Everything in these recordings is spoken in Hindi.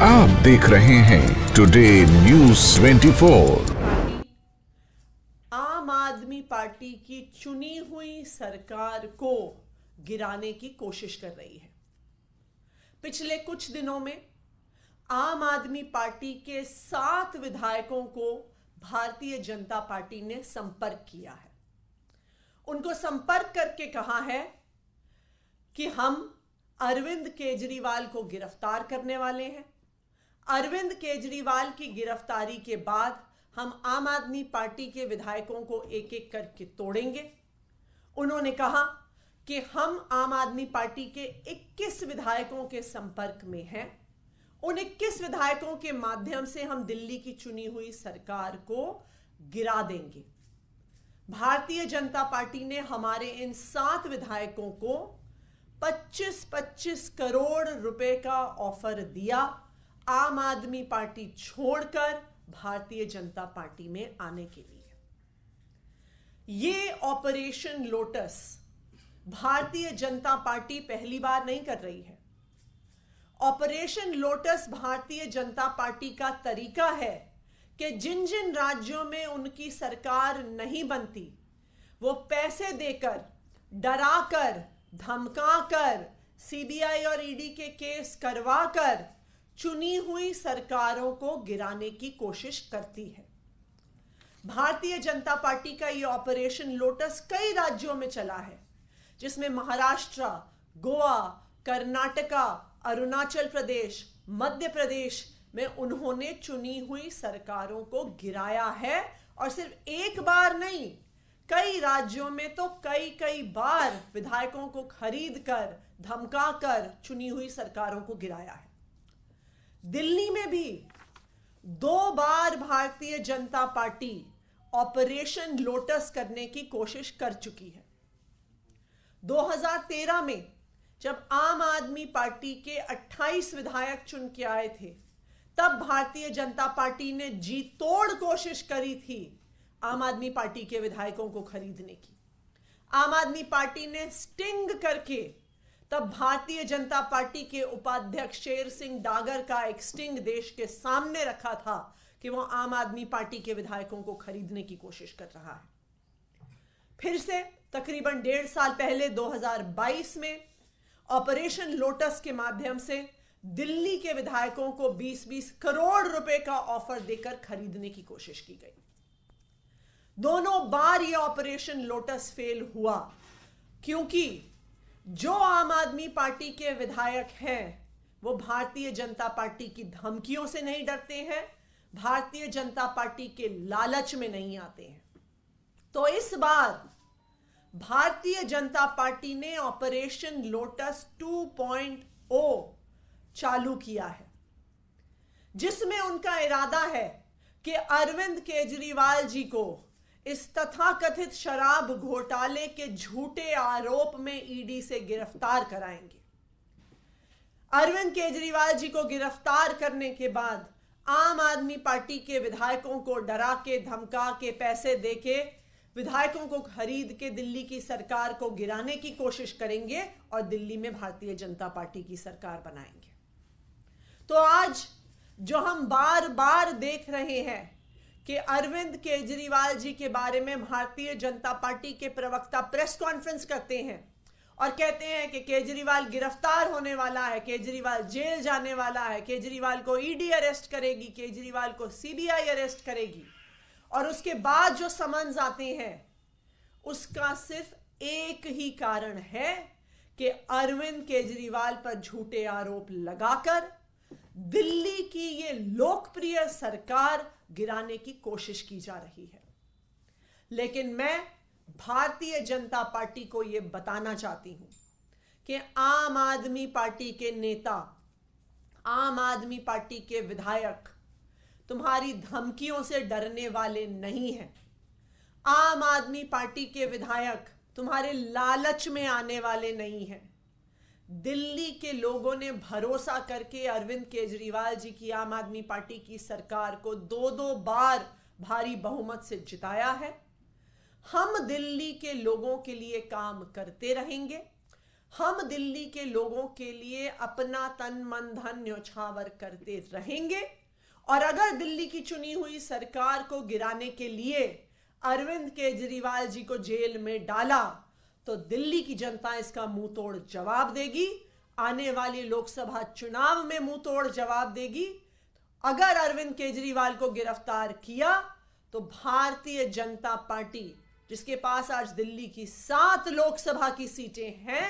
आप देख रहे हैं टुडे न्यूज़ 24। आम आदमी पार्टी की चुनी हुई सरकार को गिराने की कोशिश कर रही है। पिछले कुछ दिनों में आम आदमी पार्टी के 7 विधायकों को भारतीय जनता पार्टी ने संपर्क किया है। उनको संपर्क करके कहा है कि हम अरविंद केजरीवाल को गिरफ्तार करने वाले हैं। अरविंद केजरीवाल की गिरफ्तारी के बाद हम आम आदमी पार्टी के विधायकों को एक एक करके तोड़ेंगे। उन्होंने कहा कि हम आम आदमी पार्टी के 21 विधायकों के संपर्क में हैं। उन 21 विधायकों के माध्यम से हम दिल्ली की चुनी हुई सरकार को गिरा देंगे। भारतीय जनता पार्टी ने हमारे इन 7 विधायकों को 25-25 करोड़ रुपए का ऑफर दिया आम आदमी पार्टी छोड़कर भारतीय जनता पार्टी में आने के लिए। ये operation lotus Bharatiya Janata party पहली बार नहीं कर रही है। Operation lotus Bharatiya Janata party का तरीका है कि जिन जिन राज्यों में उनकी सरकार नहीं बनती, वो पैसे देकर, डराकर, धमकाकर, सीबीआई और ईडी के केस करवाकर चुनी हुई सरकारों को गिराने की कोशिश करती है। भारतीय जनता पार्टी का यह ऑपरेशन लोटस कई राज्यों में चला है, जिसमें महाराष्ट्र, गोवा, कर्नाटका, अरुणाचल प्रदेश, मध्य प्रदेश में उन्होंने चुनी हुई सरकारों को गिराया है। और सिर्फ एक बार नहीं, कई राज्यों में तो कई बार विधायकों को खरीद कर, धमका कर चुनी हुई सरकारों को गिराया है। दिल्ली में भी 2 बार Bharatiya Janata party operation lotus करने की कोशिश कर चुकी है। 2013 में जब आम आदमी पार्टी के 28 विधायक चुन के आए थे, तब भारतीय जनता पार्टी ने जी तोड़ कोशिश करी थी आम आदमी पार्टी के विधायकों को खरीदने की। आम आदमी पार्टी ने स्टिंग करके तब भारतीय जनता पार्टी के उपाध्यक्ष शेर सिंह डागर का एक स्टिंग देश के सामने रखा था कि वो आम आदमी पार्टी के विधायकों को खरीदने की कोशिश कर रहा है। फिर से तकरीबन 1.5 साल पहले 2022 में ऑपरेशन लोटस के माध्यम से दिल्ली के विधायकों को 20-20 करोड़ रुपए का ऑफर देकर खरीदने की कोशिश की गई। दोनों बार यह ऑपरेशन लोटस फेल हुआ, क्योंकि जो आम आदमी पार्टी के विधायक हैं वो भारतीय जनता पार्टी की धमकियों से नहीं डरते हैं, भारतीय जनता पार्टी के लालच में नहीं आते हैं। तो इस बार भारतीय जनता पार्टी ने ऑपरेशन लोटस 2.0 चालू किया है, जिसमें उनका इरादा है कि अरविंद केजरीवाल जी को इस तथाकथित शराब घोटाले के झूठे आरोप में ईडी से गिरफ्तार कराएंगे। अरविंद केजरीवाल जी को गिरफ्तार करने के बाद आम आदमी पार्टी के विधायकों को डरा के, धमका के, पैसे देके विधायकों को खरीद के दिल्ली की सरकार को गिराने की कोशिश करेंगे और दिल्ली में भारतीय जनता पार्टी की सरकार बनाएंगे। तो आज जो हम बार बार देख रहे हैं कि अरविंद केजरीवाल जी के बारे में भारतीय जनता पार्टी के प्रवक्ता प्रेस कॉन्फ्रेंस करते हैं और कहते हैं कि केजरीवाल गिरफ्तार होने वाला है, केजरीवाल जेल जाने वाला है, केजरीवाल को ईडी अरेस्ट करेगी, केजरीवाल को सीबीआई अरेस्ट करेगी, और उसके बाद जो समन्स आते हैं उसका सिर्फ एक ही कारण है कि अरविंद केजरीवाल पर झूठे आरोप लगाकर दिल्ली की ये लोकप्रिय सरकार गिराने की कोशिश की जा रही है। लेकिन मैं भारतीय जनता पार्टी को यह बताना चाहती हूं कि आम आदमी पार्टी के नेता, आम आदमी पार्टी के विधायक तुम्हारी धमकियों से डरने वाले नहीं हैं। आम आदमी पार्टी के विधायक तुम्हारे लालच में आने वाले नहीं हैं। दिल्ली के लोगों ने भरोसा करके अरविंद केजरीवाल जी की आम आदमी पार्टी की सरकार को 2-2 बार भारी बहुमत से जिताया है। हम दिल्ली के लोगों के लिए काम करते रहेंगे। हम दिल्ली के लोगों के लिए अपना तन मन धन न्योछावर करते रहेंगे और अगर दिल्ली की चुनी हुई सरकार को गिराने के लिए अरविंद केजरीवाल जी को जेल में डाला तो दिल्ली की जनता इसका मुंह तोड़ जवाब देगी। आने वाले लोकसभा चुनाव में मुंह तोड़ जवाब देगी। अगर अरविंद केजरीवाल को गिरफ्तार किया तो भारतीय जनता पार्टी, जिसके पास आज दिल्ली की 7 लोकसभा की सीटें हैं,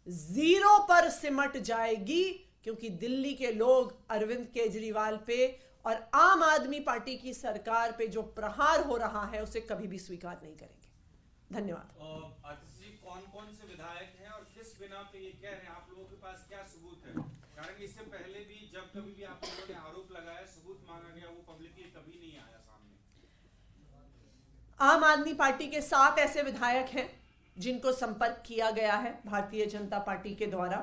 0 पर सिमट जाएगी, क्योंकि दिल्ली के लोग अरविंद केजरीवाल पे और आम आदमी पार्टी की सरकार पे जो प्रहार हो रहा है उसे कभी भी स्वीकार नहीं करेंगे। धन्यवाद। कौन से विधायक हैं और किस बिना पे ये कह रहे हैं? आप लोगों के पास क्या सबूत है? कारण इससे पहले भी जब कभी भी आप लोगों ने आरोप लगाया, सबूत मांगा गया, वो पब्लिकली कभी नहीं आया सामने। आम आदमी पार्टी के 7 ऐसे विधायक हैं जिनको संपर्क किया गया है भारतीय जनता पार्टी के द्वारा।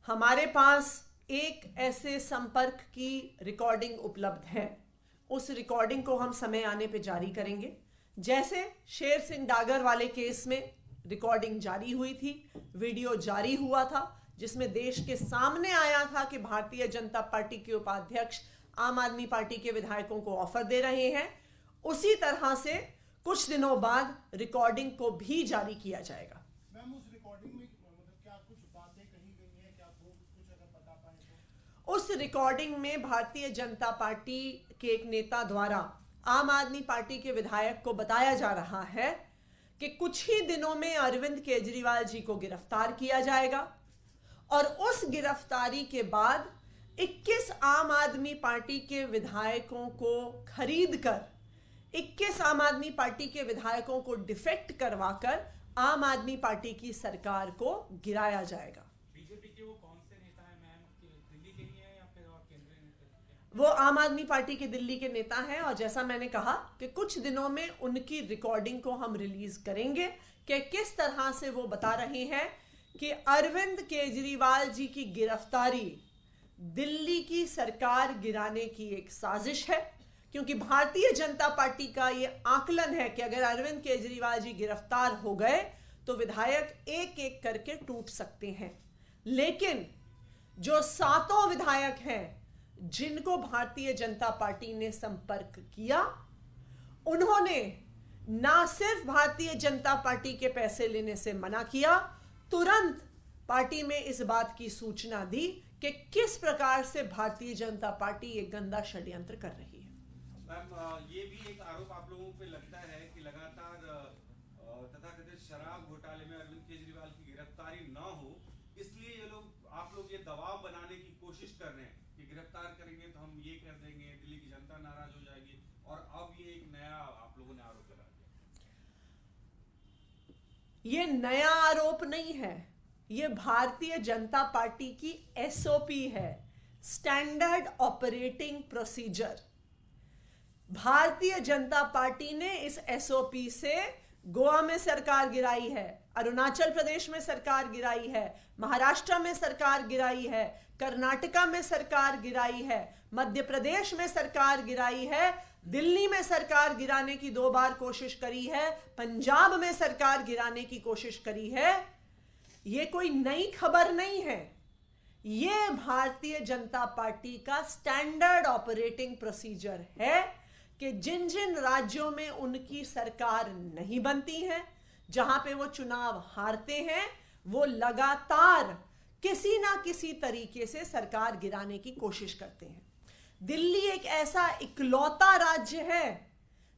हमारे पास एक ऐसे संपर्क की रिकॉर्डिंग उपलब्ध है। उस रिकॉर्डिंग को हम समय आने पे जारी करेंगे। जैसे शेर सिंह डागर वाले केस में रिकॉर्डिंग जारी हुई थी, वीडियो जारी हुआ था, जिसमें देश के सामने आया था कि भारतीय जनता पार्टी के उपाध्यक्ष आम आदमी पार्टी के विधायकों को ऑफर दे रहे हैं, उसी तरह से कुछ दिनों बाद रिकॉर्डिंग को भी जारी किया जाएगा। मैम, उस रिकॉर्डिंग में मतलब क्या कुछ बातें कही गई हैं? क्या आपको कुछ अगर बता पाए तो? उस रिकॉर्डिंग में भारतीय जनता पार्टी के एक नेता द्वारा आम आदमी पार्टी के विधायक को बताया जा रहा है कि कुछ ही दिनों में अरविंद केजरीवाल जी को गिरफ्तार किया जाएगा और उस गिरफ्तारी के बाद 21 आम आदमी पार्टी के विधायकों को खरीदकर 21 आम आदमी पार्टी के विधायकों को डिफेक्ट करवाकर आम आदमी पार्टी की सरकार को गिराया जाएगा। बीजेपी के वो कौन से नेता हैं मैम? दिल्ली के ही हैं या फिर और केंद्रीय नेता? वो आम आदमी पार्टी के दिल्ली के नेता हैं और जैसा मैंने कहा कि कुछ दिनों में उनकी रिकॉर्डिंग को हम रिलीज करेंगे कि किस तरह से वो बता रहे हैं कि अरविंद केजरीवाल जी की गिरफ्तारी दिल्ली की सरकार गिराने की एक साजिश है, क्योंकि भारतीय जनता पार्टी का ये आकलन है कि अगर अरविंद केजरीवाल जी गिरफ्तार हो गए तो विधायक एक एक करके टूट सकते हैं। लेकिन जो 7 विधायक हैं जिनको भारतीय जनता पार्टी ने संपर्क किया, उन्होंने ना सिर्फ भारतीय जनता पार्टी के पैसे लेने से मना किया, तुरंत पार्टी में इस बात की सूचना दी कि किस प्रकार से भारतीय जनता पार्टी एक गंदा षड्यंत्र कर रही है। मैम, ये भी एक आरोप आप लोगों पे लगता है कि लगातार तथाकथित शराब घोटाले में अरविंद केजरीवाल की गिरफ्तारी ना हो, इसलिए ये लोग आप लोग ये दबाव बनाने की कोशिश कर रहे हैं कि गिरफ्तार करेंगे तो हम ये कर देंगे, दिल्ली की जनता नाराज हो जाएगी, और अब ये एक नया आप लोगों ने आरोप लगा दिया। ये नया आरोप नहीं है, ये भारतीय जनता पार्टी की एसओपी है, standard operating procedure. Bharatiya Janata party ने इस एसओपी से गोवा में सरकार गिराई है, अरुणाचल प्रदेश में सरकार गिराई है, महाराष्ट्र में सरकार गिराई है, कर्नाटका में सरकार गिराई है, मध्य प्रदेश में सरकार गिराई है, दिल्ली में सरकार गिराने की 2 बार कोशिश करी है, पंजाब में सरकार गिराने की कोशिश करी है। ये कोई नई खबर नहीं है, ये भारतीय जनता पार्टी का स्टैंडर्ड ऑपरेटिंग प्रोसीजर है कि जिन जिन राज्यों में उनकी सरकार नहीं बनती है, जहां पे वो चुनाव हारते हैं, वो लगातार किसी ना किसी तरीके से सरकार गिराने की कोशिश करते हैं। दिल्ली एक ऐसा इकलौता राज्य है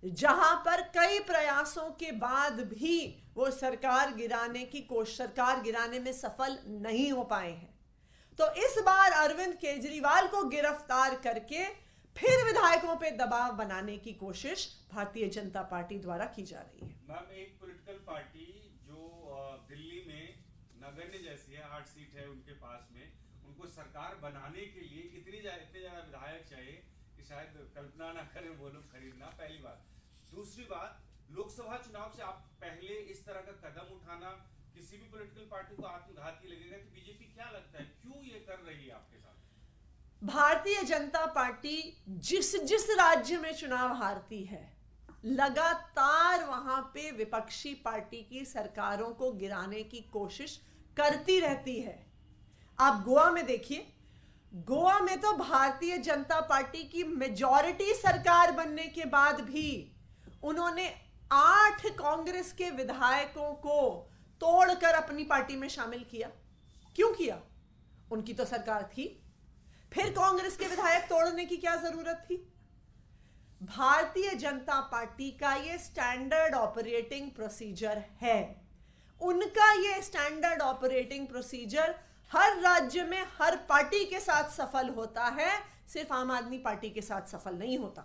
जहां पर कई प्रयासों के बाद भी वो सरकार गिराने में सफल नहीं हो पाए हैं। तो इस बार अरविंद केजरीवाल को गिरफ्तार करके फिर विधायकों पे दबाव बनाने की कोशिश भारतीय जनता पार्टी द्वारा की जा रही है। मैम, एक पॉलिटिकल पार्टी जो दिल्ली में नगण्य जैसी है, 8 सीट है उनके पास में, उनको सरकार बनाने के लिए इतने ज्यादा विधायक चाहिए कि शायद कल्पना ना करें वो लोग खरीदना, पहली बात। दूसरी बात, लोकसभा चुनाव से आप पहले इस तरह का कदम उठाना किसी भी पॉलिटिकल पार्टी को आत्मघाती लगेगा। कि बीजेपी क्या लगता है क्यों ये कर रही है आपके साथ? भारतीय जनता पार्टी जिस राज्य में चुनाव हारती है, लगातार वहां पे विपक्षी पार्टी की सरकारों को गिराने की कोशिश करती रहती है। आप गोवा में देखिए, गोवा में तो भारतीय जनता पार्टी की मेजॉरिटी सरकार बनने के बाद भी उन्होंने 8 कांग्रेस के विधायकों को तोड़कर अपनी पार्टी में शामिल किया। क्यों किया? उनकी तो सरकार थी, फिर कांग्रेस के विधायक तोड़ने की क्या जरूरत थी? भारतीय जनता पार्टी का यह स्टैंडर्ड ऑपरेटिंग प्रोसीजर है। उनका यह स्टैंडर्ड ऑपरेटिंग प्रोसीजर हर राज्य में हर पार्टी के साथ सफल होता है, सिर्फ आम आदमी पार्टी के साथ सफल नहीं होता।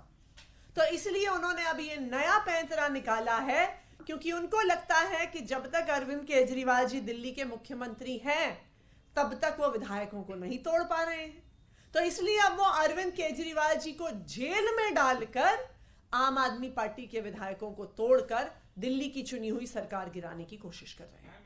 तो इसलिए उन्होंने अभी ये नया पैंतरा निकाला है, क्योंकि उनको लगता है कि जब तक अरविंद केजरीवाल जी दिल्ली के मुख्यमंत्री हैं तब तक वो विधायकों को नहीं तोड़ पा रहे हैं। तो इसलिए अब वो अरविंद केजरीवाल जी को जेल में डालकर आम आदमी पार्टी के विधायकों को तोड़कर दिल्ली की चुनी हुई सरकार गिराने की कोशिश कर रहे हैं।